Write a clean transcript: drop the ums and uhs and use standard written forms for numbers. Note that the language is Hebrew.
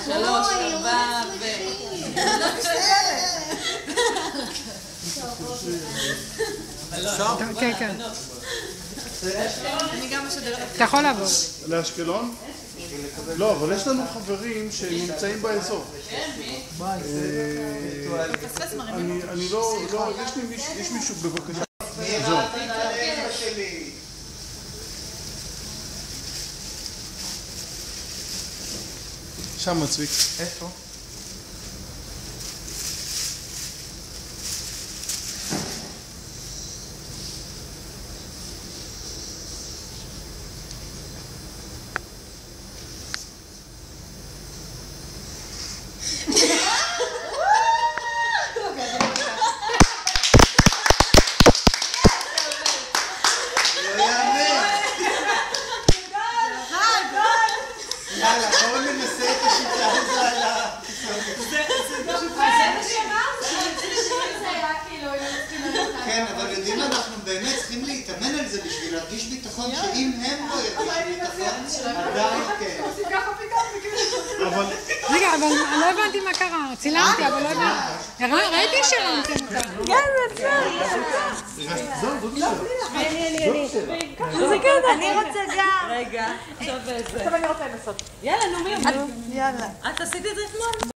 3, 4 כן, כן. אתה יכול לעבור. לאשקלון? לא, אבל יש לנו חברים שנמצאים באזור. אני לא, יש מישהו בבקשה. זהו. שם צביק. איפה? יאללה, בואו ננסה את השיטה הזו על כן, אבל יודעים, אנחנו באמת צריכים להתאמן על זה בשביל להרגיש ביטחון, שאם הם לא ירגישו ביטחון, עדיין כן. רגע, אבל לא הבנתי מה קרה. צילמתי, אבל לא הבנתי. ראיתי שלמתם אותה. אני רוצה גם. רגע, עכשיו זה. עכשיו אני רוצה לנסות. יאללה, נו מי? יאללה. את עשית את זה אתמול?